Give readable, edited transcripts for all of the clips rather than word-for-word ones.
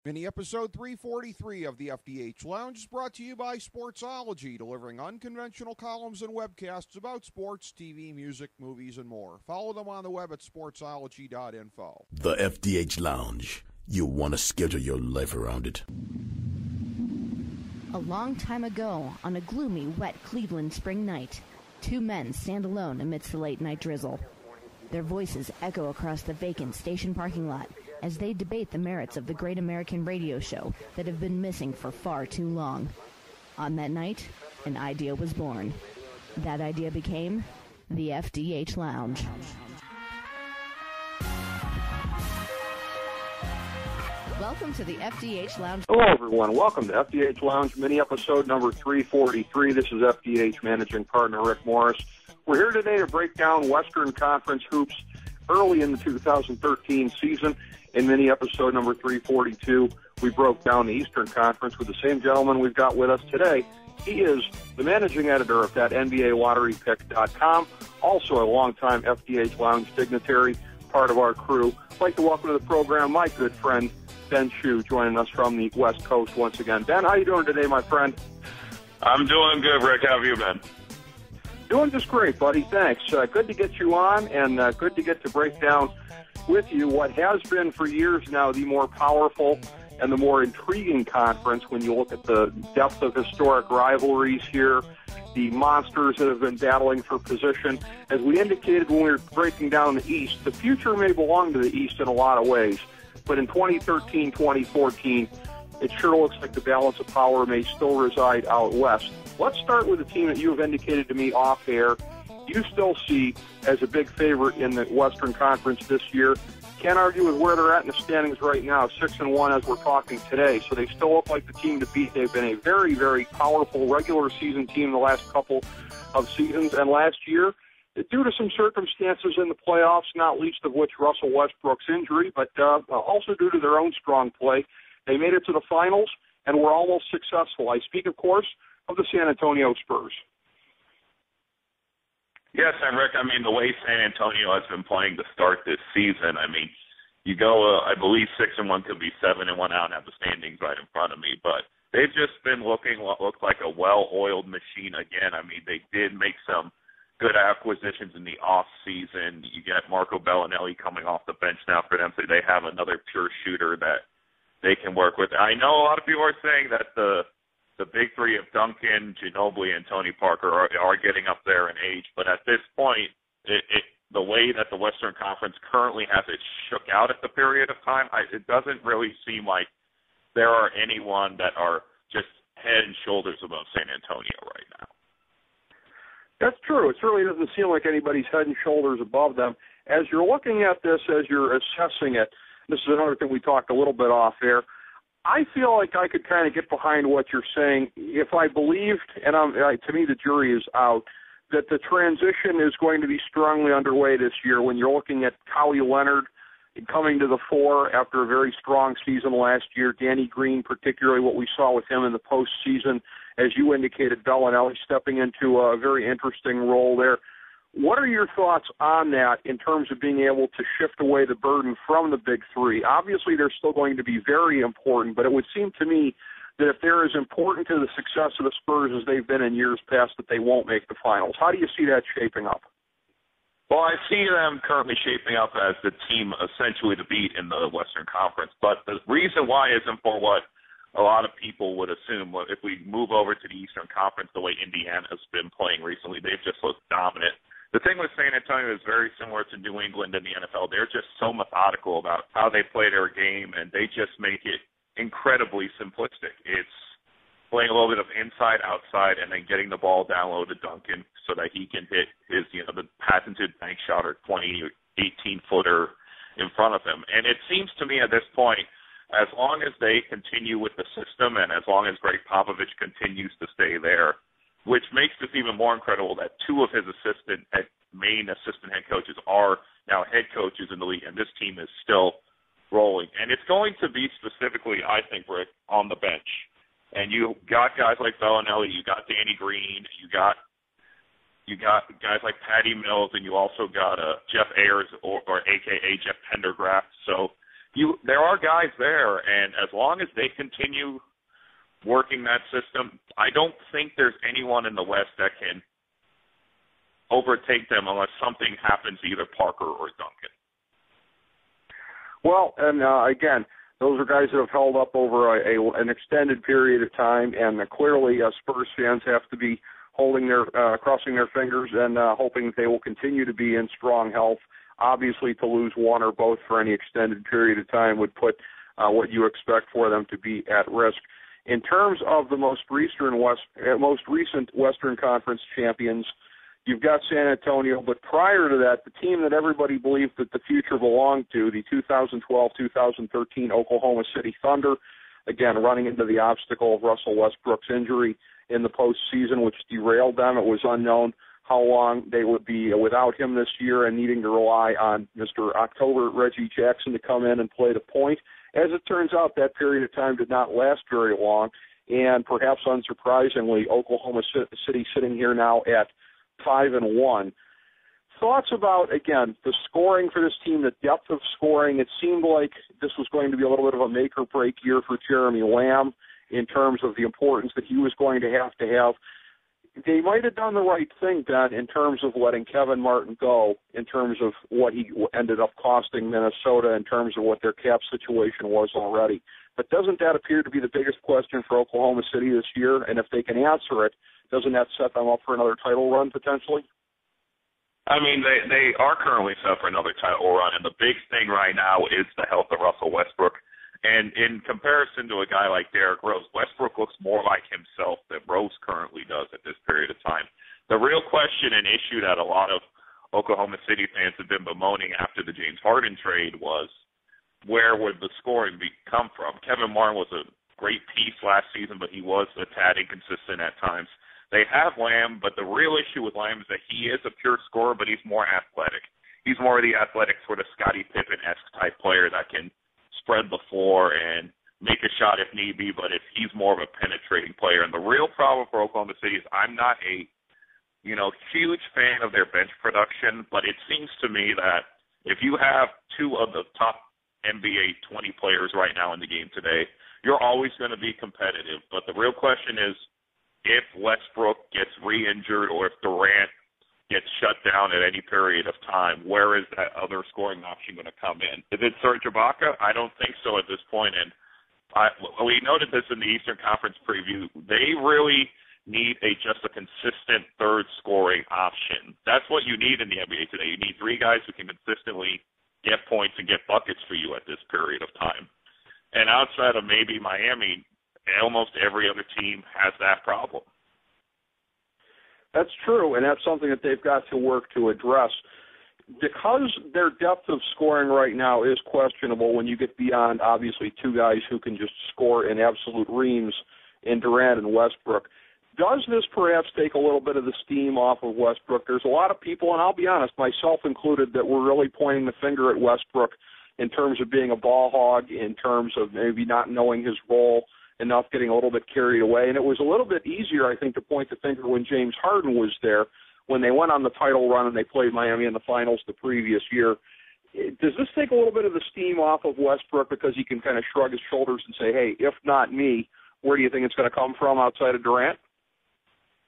Mini episode 343 of the FDH Lounge is brought to you by Sportsology, delivering unconventional columns and webcasts about sports, TV, music, movies, and more. Follow them on the web at sportsology.info. The FDH Lounge. You want to schedule your life around it. A long time ago, on a gloomy, wet Cleveland spring night, two men stand alone amidst the late-night drizzle. Their voices echo across the vacant station parking lot as they debate the merits of the great American radio show that have been missing for far too long. On that night, an idea was born. That idea became the FDH Lounge. Welcome to the FDH Lounge. Hello, everyone. Welcome to FDH Lounge mini episode number 343. This is FDH Managing Partner Rick Morris. We're here today to break down Western Conference hoops early in the 2013 season. In mini episode number 342, we broke down the Eastern Conference with the same gentleman we've got with us today. He is the managing editor of that NBALotteryPick.com, also a longtime FDH Lounge dignitary, part of our crew. I'd like to welcome to the program my good friend, Ben Shue, joining us from the West Coast once again. Ben, how you doing today, my friend? I'm doing good, Rick. How have you been? Doing just great, buddy. Thanks. Good to get you on, and good to get to break down with you what has been for years now the more powerful and the more intriguing conference when you look at the depth of historic rivalries here, the monsters that have been battling for position. As we indicated when we were breaking down the East, the future may belong to the East in a lot of ways. But in 2013, 2014, it sure looks like the balance of power may still reside out west. Let's start with a team that you have indicated to me off air you still see as a big favorite in the Western Conference this year. Can't argue with where they're at in the standings right now, 6-1 as we're talking today. So they still look like the team to beat. They've been a very, very powerful regular season team the last couple of seasons. And last year, due to some circumstances in the playoffs, not least of which Russell Westbrook's injury, but also due to their own strong play, they made it to the finals and were almost successful. I speak, of course, of the San Antonio Spurs. Yes, and Rick, I mean, the way San Antonio has been playing to start this season, I mean, you go, I believe 6-1 could be 7-1 out and have the standings right in front of me, but they've just been looking like a well-oiled machine again. I mean, they did make some good acquisitions in the off-season. You get Marco Bellinelli coming off the bench now for them, so they have another pure shooter that they can work with. I know a lot of people are saying that the big three of Duncan, Ginobili, and Tony Parker are getting up there in age, but at this point, the way that the Western Conference currently has it shook out at the period of time, it doesn't really seem like there are anyone that are just head and shoulders above San Antonio right now. That's true. It certainly doesn't seem like anybody's head and shoulders above them. As you're looking at this, as you're assessing it, this is another thing we talked a little bit off air, I feel like I could kind of get behind what you're saying if I believed, and to me the jury is out, that the transition is going to be strongly underway this year when you're looking at Kawhi Leonard coming to the fore after a very strong season last year, Danny Green, particularly what we saw with him in the postseason, as you indicated, Bellinelli stepping into a very interesting role there. What are your thoughts on that in terms of being able to shift away the burden from the big three? Obviously, they're still going to be very important, but it would seem to me that if they're as important to the success of the Spurs as they've been in years past, that they won't make the finals. How do you see that shaping up? Well, I see them currently shaping up as the team essentially to beat in the Western Conference, but the reason why isn't for what a lot of people would assume. If we move over to the Eastern Conference, the way Indiana has been playing recently, they've just looked dominant. The thing with San Antonio is very similar to New England and the NFL. They're just so methodical about how they play their game, and they just make it incredibly simplistic. It's playing a little bit of inside, outside, and then getting the ball down low to Duncan so that he can hit his, the patented bank shot or 20, 18-footer in front of him. And it seems to me at this point, as long as they continue with the system and as long as Greg Popovich continues to stay there, which makes this even more incredible that two of his main assistant head coaches are now head coaches in the league, and this team is still rolling. And it's going to be specifically, I think, Rick, on the bench. And you got guys like Bellinelli, you got Danny Green, you got guys like Patty Mills, and you also got Jeff Ayers, or a.k.a. Jeff Pendergraft. So there are guys there, and as long as they continue working that system, I don't think there's anyone in the West that can overtake them unless something happens to either Parker or Duncan. Well, and again, those are guys that have held up over an extended period of time, and clearly Spurs fans have to be crossing their fingers and hoping that they will continue to be in strong health. Obviously, to lose one or both for any extended period of time would put what you expect for them to be at risk. In terms of the most recent Western Conference champions, you've got San Antonio, but prior to that, the team that everybody believed that the future belonged to, the 2012-2013 Oklahoma City Thunder, again, running into the obstacle of Russell Westbrook's injury in the postseason, which derailed them. It was unknown how long they would be without him this year and needing to rely on Mr. October Reggie Jackson to come in and play the point. As it turns out, that period of time did not last very long, and perhaps unsurprisingly, Oklahoma City sitting here now at 5-1. Thoughts about, again, the scoring for this team, the depth of scoring. It seemed like this was going to be a little bit of a make-or-break year for Jeremy Lamb in terms of the importance that he was going to have. They might have done the right thing, Ben, in terms of letting Kevin Martin go, in terms of what he ended up costing Minnesota, in terms of what their cap situation was already. But doesn't that appear to be the biggest question for Oklahoma City this year? And if they can answer it, doesn't that set them up for another title run potentially? I mean, they are currently set for another title run, and the big thing right now is the health of Russell Westbrook. And in comparison to a guy like Derrick Rose, Westbrook looks more like himself than Rose currently does at this period of time. The real question and issue that a lot of Oklahoma City fans have been bemoaning after the James Harden trade was, where would the scoring come from? Kevin Martin was a great piece last season, but he was a tad inconsistent at times. They have Lamb, but the real issue with Lamb is that he is a pure scorer, but he's more athletic. He's more of the athletic sort of Scottie Pippen-esque type player that can spread the floor and make a shot if need be, but he's more of a penetrating player. And the real problem for Oklahoma City is I'm not a, huge fan of their bench production, but it seems to me that if you have two of the top NBA 20 players right now in the game today, you're always going to be competitive. But the real question is, if Westbrook gets re-injured or if Durant gets shut down at any period of time, where is that other scoring option going to come in? Is it Serge Ibaka? I don't think so at this point. And we noted this in the Eastern Conference preview. They really need just a consistent third scoring option. That's what you need in the NBA today. You need three guys who can consistently get points and get buckets for you at this period of time. And outside of maybe Miami, almost every other team has that problem. That's true, and that's something that they've got to work to address. Because their depth of scoring right now is questionable when you get beyond, obviously, two guys who can just score in absolute reams in Durant and Westbrook, does this perhaps take a little bit of the steam off of Westbrook? There's a lot of people, and I'll be honest, myself included, that were really pointing the finger at Westbrook in terms of being a ball hog, in terms of maybe not knowing his role enough, getting a little bit carried away. And it was a little bit easier, I think, to point the finger when James Harden was there, when they went on the title run and they played Miami in the finals the previous year. Does this take a little bit of the steam off of Westbrook because he can kind of shrug his shoulders and say, hey, if not me, where do you think it's going to come from outside of Durant?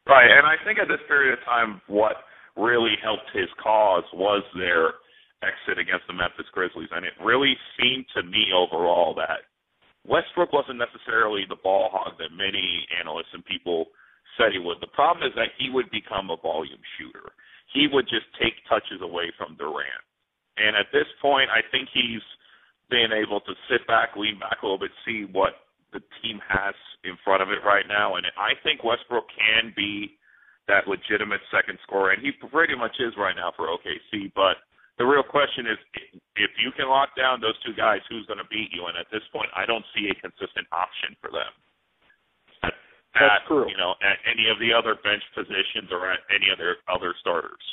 Right, and I think at this period of time what really helped his cause was their exit against the Memphis Grizzlies. And it really seemed to me overall that Westbrook wasn't necessarily the ball hog that many analysts and people said he would. The problem is that he would become a volume shooter. He would just take touches away from Durant. And at this point, I think he's been able to sit back, lean back a little bit, see what the team has in front of it right now. And I think Westbrook can be that legitimate second scorer, and he pretty much is right now for OKC. But the real question is, if you can lock down those two guys, who's going to beat you? And at this point, I don't see a consistent option for them. That's true. At any of the other bench positions or at any of their other starters.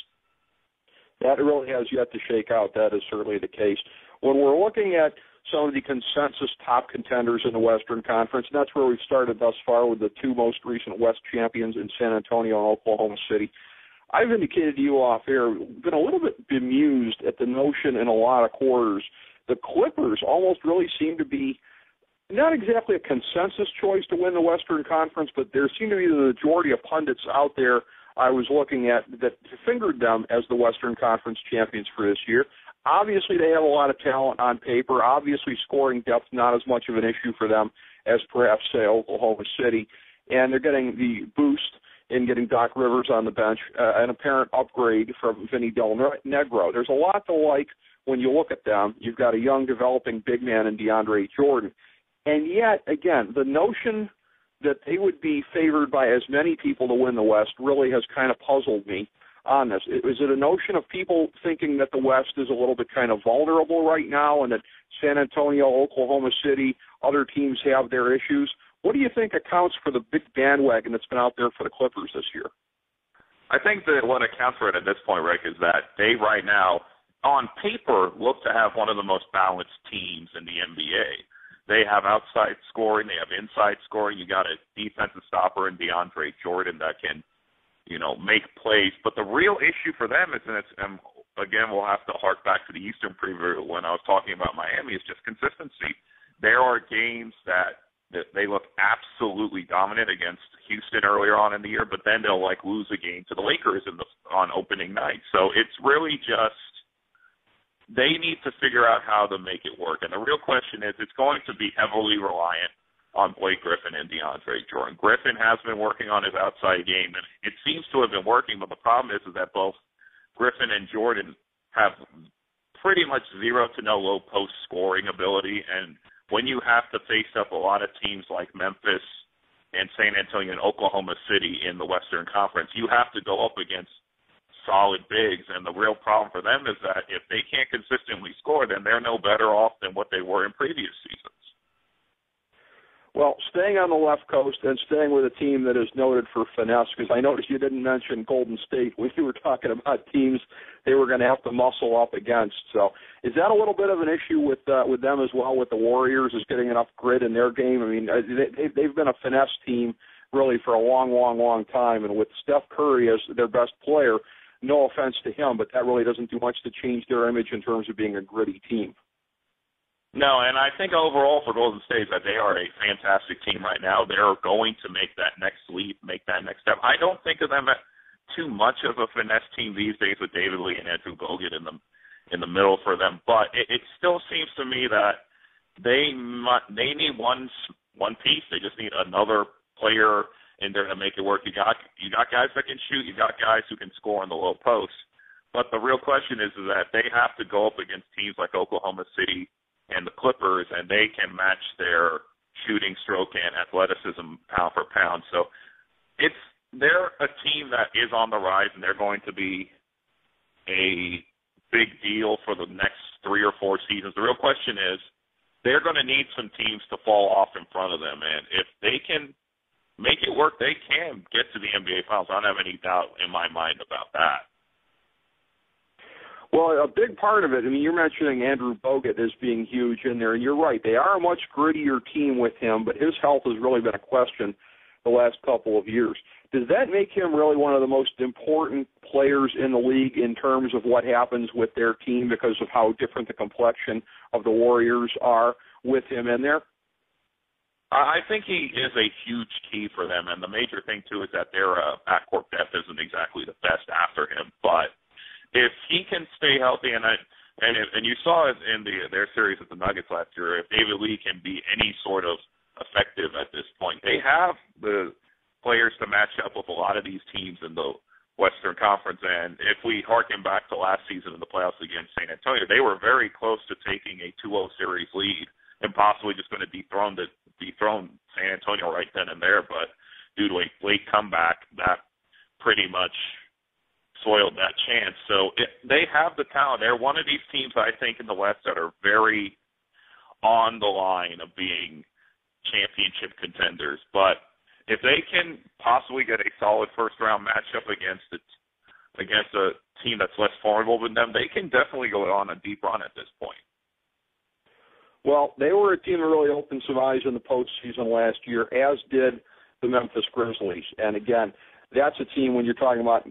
That really has yet to shake out. That is certainly the case. When we're looking at some of the consensus top contenders in the Western Conference, and that's where we've started thus far with the two most recent West champions in San Antonio and Oklahoma City. I've indicated to you off air, been a little bit bemused at the notion in a lot of quarters the Clippers almost really seem to be not exactly a consensus choice to win the Western Conference, but there seem to be the majority of pundits out there I was looking at that fingered them as the Western Conference champions for this year. Obviously, they have a lot of talent on paper. Obviously, scoring depth not as much of an issue for them as perhaps, say, Oklahoma City. And they're getting the boost in getting Doc Rivers on the bench, an apparent upgrade from Vinny Del Negro. There's a lot to like when you look at them. You've got a young, developing big man in DeAndre Jordan. And yet, again, the notion that they would be favored by as many people to win the West really has kind of puzzled me on this. Is it a notion of people thinking that the West is a little bit kind of vulnerable right now and that San Antonio, Oklahoma City, other teams have their issues? What do you think accounts for the big bandwagon that's been out there for the Clippers this year? I think that what accounts for it at this point, Rick, is that they right now, on paper, look to have one of the most balanced teams in the NBA. They have outside scoring. They have inside scoring. You got a defensive stopper in DeAndre Jordan that can, make plays. But the real issue for them is, and again, we'll have to hark back to the Eastern preview when I was talking about Miami, is just consistency. There are games that they look absolutely dominant against Houston earlier on in the year, but then they'll lose a game to the Lakers on opening night. So it's really just, they need to figure out how to make it work. And the real question is, it's going to be heavily reliant on Blake Griffin and DeAndre Jordan. Griffin has been working on his outside game, and it seems to have been working, but the problem is that both Griffin and Jordan have pretty much zero to no low post scoring ability. And when you have to face up a lot of teams like Memphis and San Antonio and Oklahoma City in the Western Conference, you have to go up against solid bigs, and the real problem for them is that if they can't consistently score, then they're no better off than what they were in previous seasons. Well, staying on the left coast and staying with a team that is noted for finesse, because I noticed you didn't mention Golden State when you were talking about teams they were going to have to muscle up against. So is that a little bit of an issue with them as well, with the Warriors, is getting enough grit in their game? I mean, they've been a finesse team really for a long, long, long time, and with Steph Curry as their best player, no offense to him, but that really doesn't do much to change their image in terms of being a gritty team. No, and I think overall for Golden State that they are a fantastic team right now. They're going to make that next leap, make that next step. I don't think of them as too much of a finesse team these days with David Lee and Andrew Bogut in the middle for them, but it still seems to me that they need one piece. They just need another player in there to make it work. You got guys that can shoot. You got guys who can score in the low post. But the real question is that they have to go up against teams like Oklahoma City and the Clippers, and they can match their shooting stroke and athleticism pound for pound. So they're a team that is on the rise, and they're going to be a big deal for the next 3 or 4 seasons. The real question is they're going to need some teams to fall off in front of them, and if they can make it work, they can get to the NBA Finals. I don't have any doubt in my mind about that. Well, a big part of it, I mean, you're mentioning Andrew Bogut as being huge in there, and you're right. They are a much grittier team with him, but his health has really been a question the last couple of years. Does that make him really one of the most important players in the league in terms of what happens with their team because of how different the complexion of the Warriors are with him in there? I think he is a huge key for them, and the major thing, too, is that their backcourt depth isn't exactly the best after him, but if he can stay healthy, and you saw it in their series with the Nuggets last year, if David Lee can be any sort of effective at this point, they have the players to match up with a lot of these teams in the Western Conference. And if we harken back to last season in the playoffs against San Antonio, they were very close to taking a 2-0 series lead and possibly just going to dethrone San Antonio right then and there. But due to a late comeback, that pretty much soiled that chance. So they have the talent. They're one of these teams, I think, in the West that are very on the line of being championship contenders. But if they can possibly get a solid first-round matchup against a team that's less formidable than them, they can definitely go on a deep run at this point. Well, they were a team that really opened some eyes in the postseason last year, as did the Memphis Grizzlies. And again, that's a team, when you're talking about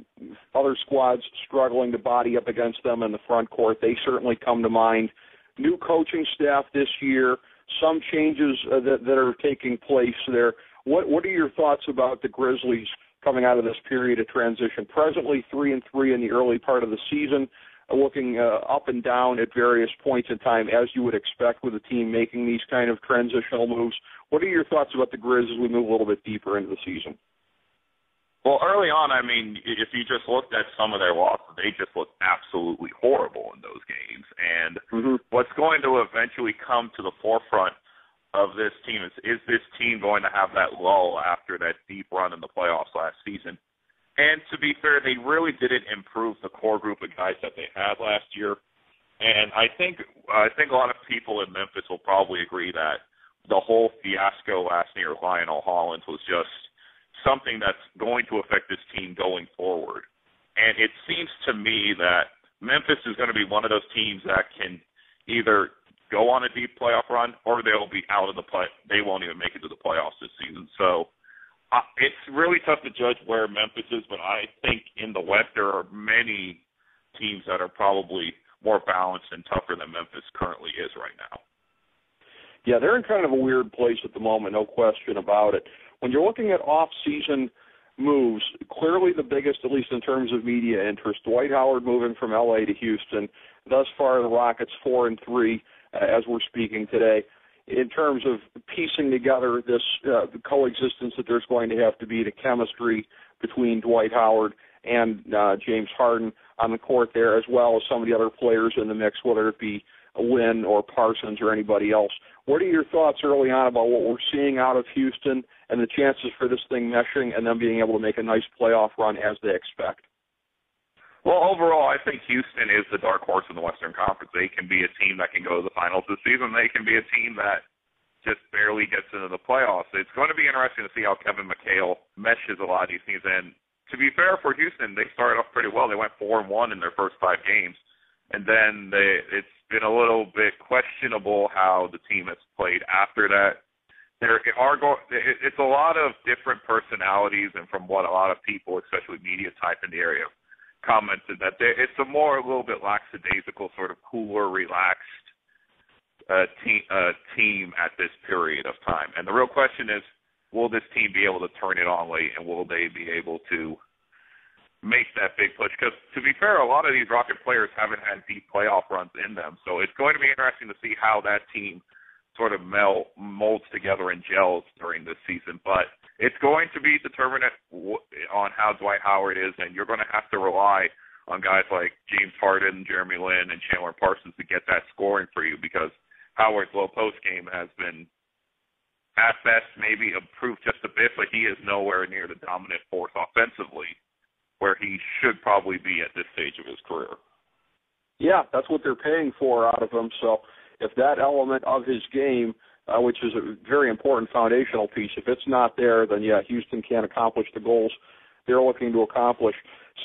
other squads struggling to body up against them in the front court, they certainly come to mind. new coaching staff this year, some changes that are taking place there. What are your thoughts about the Grizzlies coming out of this period of transition? Presently 3-3 in the early part of the season, looking up and down at various points in time, as you would expect with a team making these kind of transitional moves. What are your thoughts about the Grizz as we move a little bit deeper into the season? Well, early on, I mean, if you just looked at some of their losses, they just looked absolutely horrible in those games. And what's going to eventually come to the forefront of this team is this team going to have that lull after that deep run in the playoffs last season? And to be fair, they really didn't improve the core group of guys that they had last year. And I think a lot of people in Memphis will probably agree that the whole fiasco last year with Lionel Hollins was just something that's going to affect this team going forward. And it seems to me that Memphis is going to be one of those teams that can either go on a deep playoff run or they'll be out of the play. They won't even make it to the playoffs this season. So it's really tough to judge where Memphis is, but I think in the West there are many teams that are probably more balanced and tougher than Memphis currently is right now. Yeah, they're in kind of a weird place at the moment, no question about it. When you're looking at off-season moves, clearly the biggest, at least in terms of media interest, Dwight Howard moving from L.A. to Houston. Thus far, the Rockets 4-3 as we're speaking today. In terms of piecing together this coexistence that there's going to have to be, the chemistry between Dwight Howard and James Harden on the court there, as well as some of the other players in the mix, whether it be Lynn or Parsons or anybody else. What are your thoughts early on about what we're seeing out of Houston and the chances for this thing meshing and them being able to make a nice playoff run as they expect? Well, overall, I think Houston is the dark horse in the Western Conference. They can be a team that can go to the finals this season. They can be a team that just barely gets into the playoffs. It's going to be interesting to see how Kevin McHale meshes a lot of these teams. And to be fair for Houston, they started off pretty well. They went 4-1 in their first 5 games. And then it's been a little bit questionable how the team has played after that. It's a lot of different personalities, and from what a lot of people, especially media type in the area, commented that it's a little bit lackadaisical, sort of cooler, relaxed team at this period of time. And the real question is, will this team be able to turn it on late, and will they be able to make that big push? Because to be fair, a lot of these Rocket players haven't had deep playoff runs in them, so it's going to be interesting to see how that team sort of molds together and gels during this season. But it's going to be determinant on how Dwight Howard is, and you're going to have to rely on guys like James Harden, Jeremy Lin, and Chandler Parsons to get that scoring for you, because Howard's low post game has been, at best, maybe improved just a bit, but he is nowhere near the dominant force offensively where he should probably be at this stage of his career. Yeah, that's what they're paying for out of him. So if that element of his game, which is a very important foundational piece, if it's not there, then, yeah, Houston can't accomplish the goals they're looking to accomplish.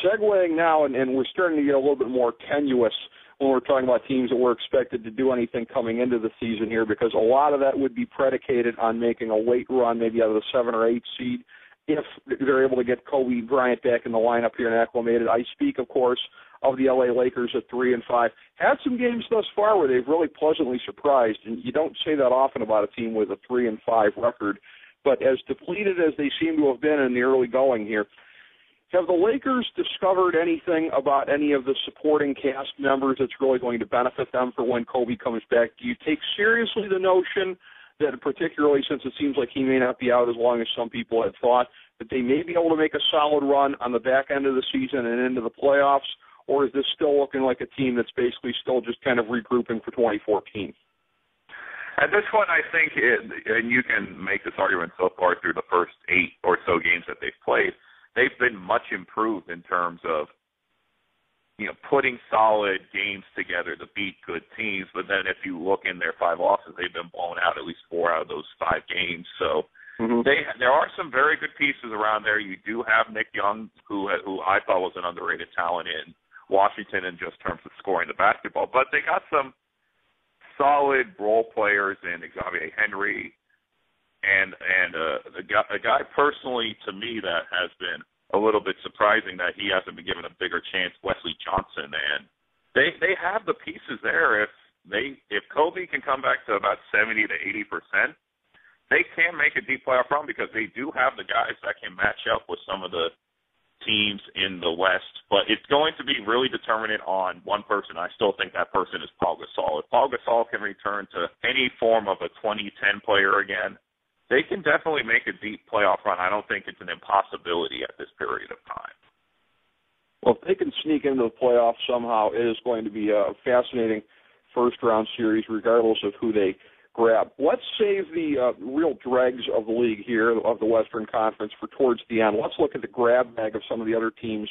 Segueing now, and we're starting to get a little bit more tenuous when we're talking about teams that were expected to do anything coming into the season here, because a lot of that would be predicated on making a late run, maybe out of the 7 or 8 seed, if they're able to get Kobe Bryant back in the lineup here and acclimated. I speak, of course, of the LA Lakers at 3-5. Had some games thus far where they've really pleasantly surprised, and you don't say that often about a team with a 3-5 record. But as depleted as they seem to have been in the early going here, have the Lakers discovered anything about any of the supporting cast members that's really going to benefit them for when Kobe comes back? Do you take seriously the notion that, particularly since it seems like he may not be out as long as some people had thought, that they may be able to make a solid run on the back end of the season and into the playoffs? Or is this still looking like a team that's basically still just kind of regrouping for 2014? At this point, I think, and you can make this argument so far through the first 8 or so games that they've played, they've been much improved in terms of, putting solid games together to beat good teams. But then if you look in their 5 losses, they've been blown out at least 4 out of those 5 games. So there are some very good pieces around there. You do have Nick Young, who I thought was an underrated talent in Washington in just terms of scoring the basketball. But they got some solid role players in Xavier Henry and a guy personally to me that has been a little bit surprising that he hasn't been given a bigger chance, Wesley Johnson. And they have the pieces there if Kobe can come back to about 70 to 80%, they can make a deep playoff run because they do have the guys that can match up with some of the teams in the West. But it's going to be really determinant on one person. I still think that person is Paul Gasol. If Paul Gasol can return to any form of a 2010 player again, they can definitely make a deep playoff run. I don't think it's an impossibility at this period of time. Well, if they can sneak into the playoffs somehow, it is going to be a fascinating first-round series, regardless of who they grab. Let's save the real dregs of the league here, of the Western Conference, for towards the end. Let's look at the grab bag of some of the other teams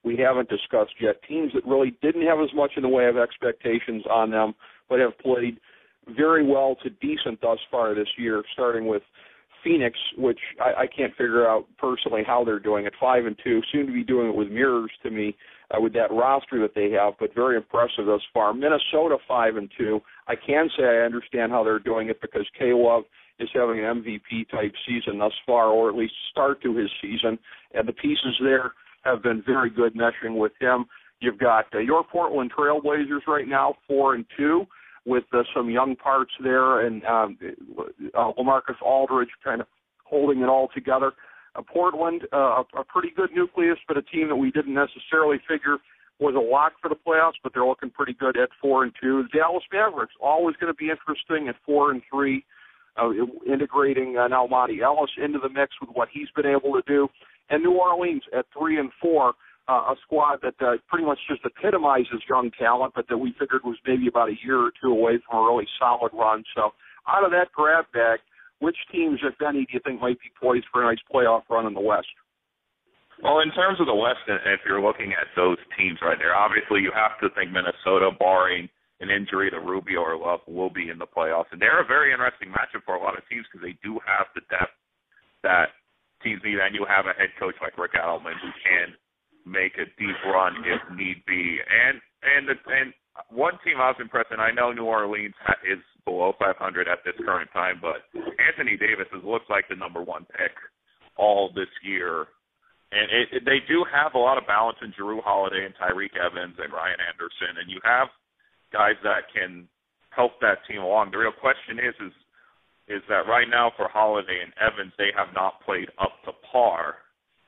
we haven't discussed yet, teams that really didn't have as much in the way of expectations on them, but have played very well to decent thus far this year, starting with Phoenix, which I can't figure out personally how they're doing at 5-2, soon to be doing it with mirrors to me with that roster that they have, but very impressive thus far. Minnesota 5-2. I can say I understand how they're doing it because K-Love is having an MVP-type season thus far, or at least start to his season, and the pieces there have been very good meshing with him. You've got your Portland Trailblazers right now 4-2. With some young parts there, and LaMarcus Aldridge kind of holding it all together. Portland, a pretty good nucleus, but a team that we didn't necessarily figure was a lock for the playoffs, but they're looking pretty good at 4-2. The Dallas Mavericks, always going to be interesting at 4-3, integrating now Monty Ellis into the mix with what he's been able to do. And New Orleans at 3-4. A squad that pretty much just epitomizes young talent, but that we figured was maybe about a year or two away from a really solid run. So out of that grab bag, which teams, if any, do you think might be poised for a nice playoff run in the West? Well, in terms of the West, if you're looking at those teams right there, obviously you have to think Minnesota, barring an injury to Rubio or Love, will be in the playoffs. And they're a very interesting matchup for a lot of teams because they do have the depth that teams need, and you have a head coach like Rick Adelman who can make a deep run if need be. And one team I was impressed, and I know New Orleans is below 500 at this current time, but Anthony Davis has looked like the number one pick all this year. And they do have a lot of balance in Jrue Holiday and Tyreek Evans and Ryan Anderson, and you have guys that can help that team along. The real question is that right now for Holiday and Evans, they have not played up to par.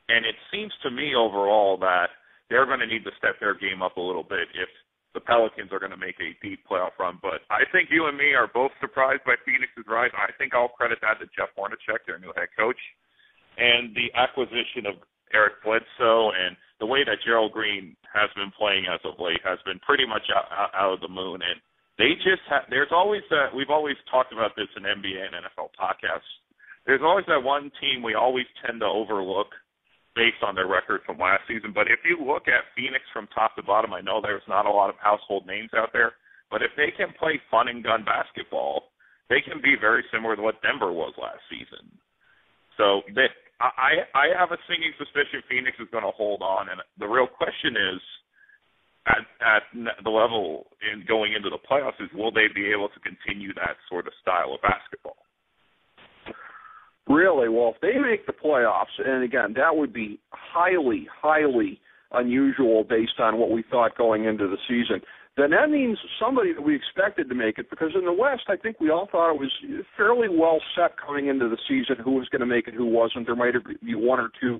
And it seems to me overall that they're going to need to step their game up a little bit if the Pelicans are going to make a deep playoff run. But I think you and me are both surprised by Phoenix's rise. I think I'll credit that to Jeff Hornacek, their new head coach, and the acquisition of Eric Bledsoe and the way that Gerald Green has been playing as of late has been pretty much out of the moon. And they just there's always that, we've always talked about this in NBA and NFL podcasts, there's always that one team we always tend to overlook based on their record from last season. But if you look at Phoenix from top to bottom, I know there's not a lot of household names out there, but if they can play fun and gun basketball, they can be very similar to what Denver was last season. So I have a singing suspicion Phoenix is going to hold on, and the real question is, at the level in going into the playoffs, is will they be able to continue that sort of style of basketball? Really? Well, if they make the playoffs, and again, that would be highly, highly unusual based on what we thought going into the season, then that means somebody that we expected to make it, because in the West, I think we all thought it was fairly well set coming into the season who was going to make it, who wasn't. There might be one or two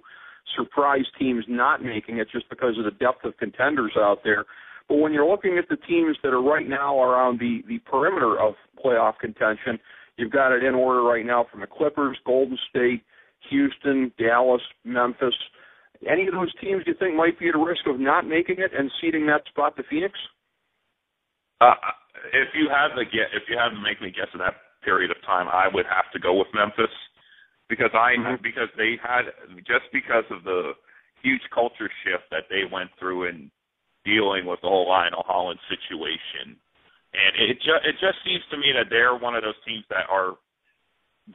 surprise teams not making it just because of the depth of contenders out there. But when you're looking at the teams that are right now around the perimeter of playoff contention, you've got it in order right now from the Clippers, Golden State, Houston, Dallas, Memphis. Any of those teams you think might be at a risk of not making it and ceding that spot to Phoenix? If you had to make me guess in that period of time, I would have to go with Memphis because they had, just because of the huge culture shift that they went through in dealing with the whole Lionel Hollins situation. And it just seems to me that they're one of those teams that are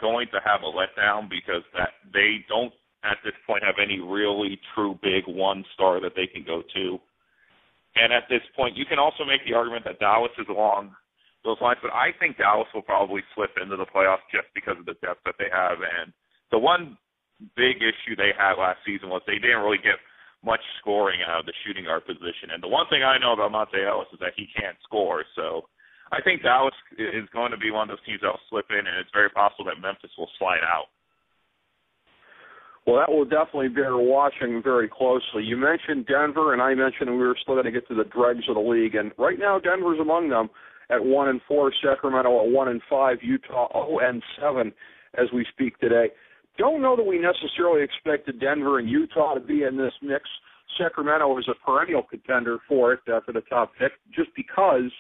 going to have a letdown because that they don't at this point have any really true big one star that they can go to. And at this point, you can also make the argument that Dallas is along those lines, but I think Dallas will probably slip into the playoffs just because of the depth that they have. And the one big issue they had last season was they didn't really get much scoring out of the shooting guard position. And the one thing I know about Monte Ellis is that he can't score. So I think Dallas is going to be one of those teams that will slip in, and it's very possible that Memphis will slide out. Well, that will definitely bear watching very closely. You mentioned Denver, and I mentioned we were still going to get to the dregs of the league. And right now, Denver's among them at 1-4, Sacramento at 1-5, Utah 0-7 as we speak today. Don't know that we necessarily expected Denver and Utah to be in this mix. Sacramento is a perennial contender for it, for the top pick, just because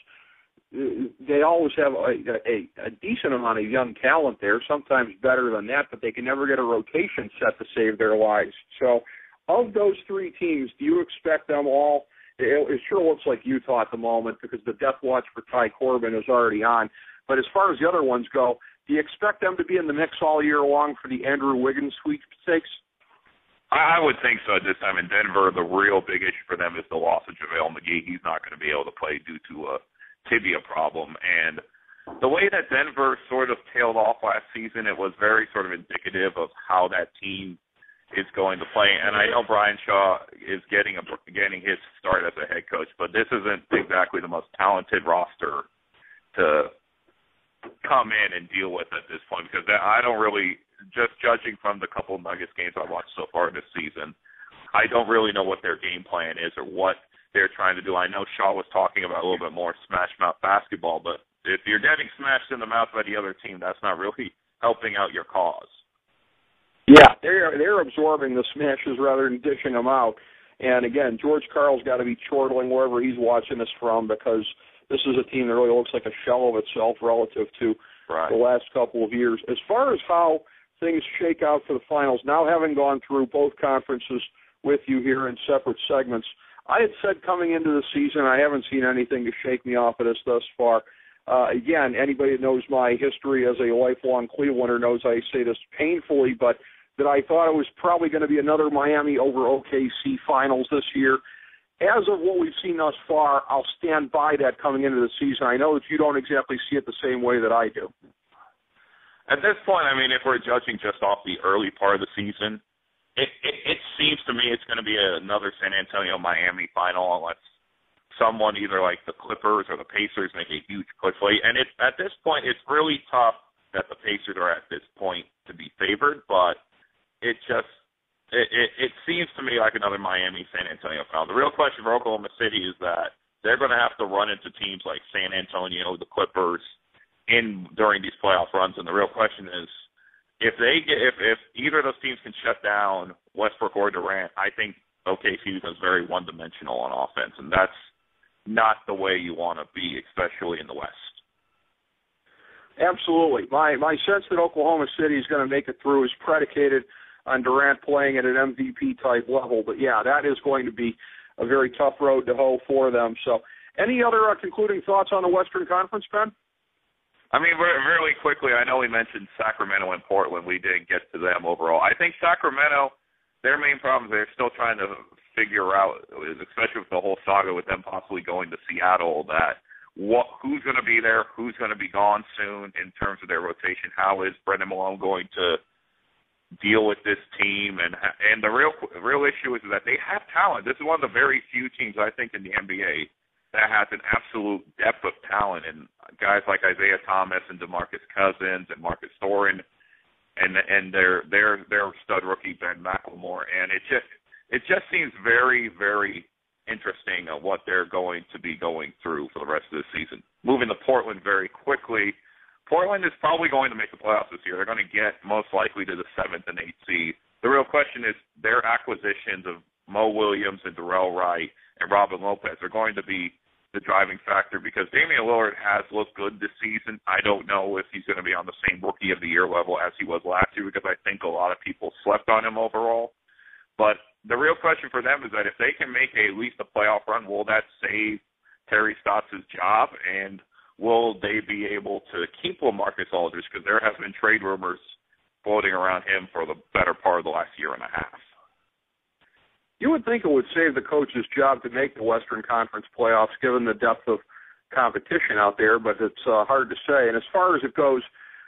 they always have a decent amount of young talent there, sometimes better than that, but they can never get a rotation set to save their lives. So of those three teams, do you expect them all? It sure looks like Utah at the moment because the death watch for Ty Corbin is already on. But as far as the other ones go, do you expect them to be in the mix all year long for the Andrew Wiggins sweepstakes? I would think so at this time. In Denver, the real big issue for them is the loss of JaVale McGee. He's not going to be able to play due to a tibia problem. And the way that Denver sort of tailed off last season, it was very sort of indicative of how that team is going to play. And I know Brian Shaw is getting his start as a head coach, but this isn't exactly the most talented roster to come in and deal with at this point, because I don't really, just judging from the couple of Nuggets games I've watched so far this season, I don't really know what their game plan is or what they're trying to do. I know Shaw was talking about a little bit more smash mouth basketball, but if you're getting smashed in the mouth by the other team, that's not really helping out your cause. Yeah, they're absorbing the smashes rather than dishing them out. And again, George Karl's got to be chortling wherever he's watching this from, because this is a team that really looks like a shell of itself relative to the last couple of years. As far as how things shake out for the finals, now having gone through both conferences with you here in separate segments, I had said coming into the season, I haven't seen anything to shake me off of this thus far. Again, anybody that knows my history as a lifelong Clevelander knows I say this painfully, but that I thought it was probably going to be another Miami over OKC finals this year. As of what we've seen thus far, I'll stand by that coming into the season. I know that you don't exactly see it the same way that I do. At this point, I mean, if we're judging just off the early part of the season, it seems to me it's going to be another San Antonio-Miami final unless someone either like the Clippers or the Pacers make a huge push late. And at this point, it's really tough that the Pacers are at this point to be favored, but it seems to me like another Miami-San Antonio final. The real question for Oklahoma City is that they're going to have to run into teams like San Antonio, the Clippers, during these playoff runs. And the real question is, if either of those teams can shut down Westbrook or Durant, I think OKC is very one-dimensional on offense, and that's not the way you want to be, especially in the West. Absolutely. My sense that Oklahoma City is going to make it through is predicated on Durant playing at an MVP-type level. But, yeah, that is going to be a very tough road to hoe for them. So any other concluding thoughts on the Western Conference, Ben? I mean, really quickly, I know we mentioned Sacramento and Portland. We didn't get to them overall. I think Sacramento, their main problem is they're still trying to figure out, especially with the whole saga with them possibly going to Seattle, that who's going to be there, who's going to be gone soon in terms of their rotation. How is Brendan Malone going to deal with this team? And the real issue is that they have talent. This is one of the very few teams, I think, in the NBA that has an absolute depth of talent, and guys like Isaiah Thomas and DeMarcus Cousins and Marcus Thorin and their stud rookie Ben McLemore, and it just seems very, very interesting what they're going to be going through for the rest of the season. Moving to Portland very quickly, Portland is probably going to make the playoffs this year. They're going to get most likely to the 7th and 8th seed. The real question is their acquisitions of Mo Williams and Darrell Wright and Robin Lopez are going to be the driving factor, because Damian Lillard has looked good this season. I don't know if he's going to be on the same Rookie of the Year level as he was last year, because I think a lot of people slept on him overall. But the real question for them is that if they can make at least a playoff run, will that save Terry Stotts' job, and will they be able to keep LaMarcus Aldridge, because there has been trade rumors floating around him for the better part of the last year and a half. You would think it would save the coach's job to make the Western Conference playoffs, given the depth of competition out there, but it's hard to say. And as far as it goes,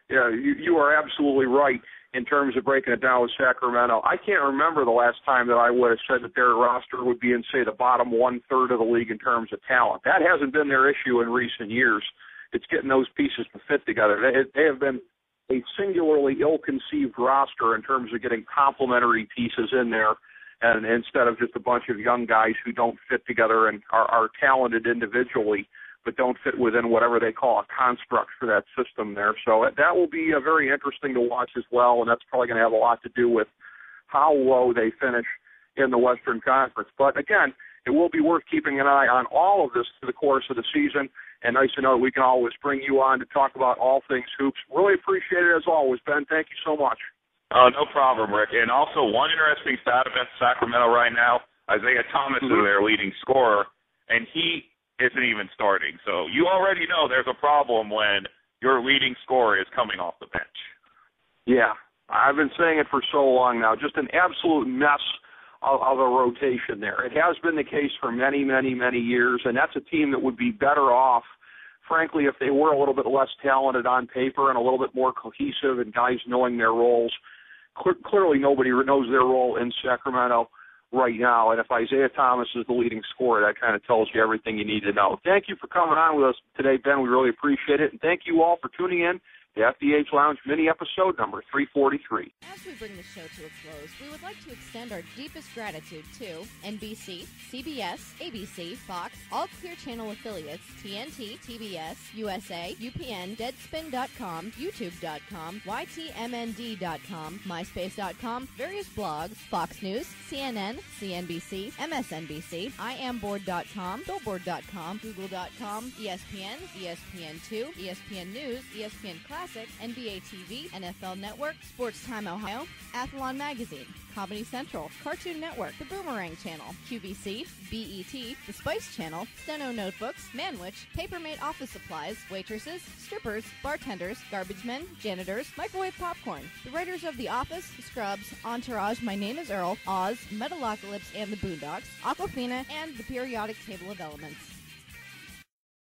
you are absolutely right in terms of breaking it down with Sacramento. I can't remember the last time that I would have said that their roster would be in, say, the bottom one-third of the league in terms of talent. That hasn't been their issue in recent years. it's getting those pieces to fit together. They have been a singularly ill-conceived roster in terms of getting complementary pieces in there, and instead of just a bunch of young guys who don't fit together and are talented individually, but don't fit within whatever they call a construct for that system there. So that will be very interesting to watch as well, and that's probably going to have a lot to do with how low they finish in the Western Conference. But again, it will be worth keeping an eye on all of this through the course of the season, and nice to know that we can always bring you on to talk about all things hoops. Really appreciate it as always, Ben. Thank you so much. No problem, Rick. And also, one interesting stat about Sacramento right now, Isaiah Thomas is their leading scorer, and he isn't even starting. So you already know there's a problem when your leading scorer is coming off the bench. Yeah, I've been saying it for so long now. Just an absolute mess of a rotation there. It has been the case for many, many, many years, and that's a team that would be better off, frankly, if they were a little bit less talented on paper and a little bit more cohesive and guys knowing their roles. Clearly nobody knows their role in Sacramento right now, and if Isaiah Thomas is the leading scorer, that kind of tells you everything you need to know. Thank you for coming on with us today, Ben. We really appreciate it, and thank you all for tuning in to FDH Lounge mini episode number 343. As we bring the show to a close, we would like to extend our deepest gratitude to NBC, CBS, ABC, Fox, all Clear Channel affiliates, TNT, TBS, USA, UPN, Deadspin.com, YouTube.com, YTMND.com, MySpace.com, various blogs, Fox News, CNN, CNBC, MSNBC, IamBoard.com, Billboard.com, Google.com, ESPN, ESPN2, ESPN News, ESPN Classic, NBA TV, NFL Network, Sports Time Ohio, Athlon Magazine, Comedy Central, Cartoon Network, The Boomerang Channel, QVC, BET, The Spice Channel, Steno Notebooks, Manwich, Papermate Office Supplies, waitresses, strippers, bartenders, garbage men, janitors, microwave popcorn, the writers of The Office, Scrubs, Entourage, My Name is Earl, Oz, Metalocalypse and the Boondocks, Aquafina, and the Periodic Table of Elements.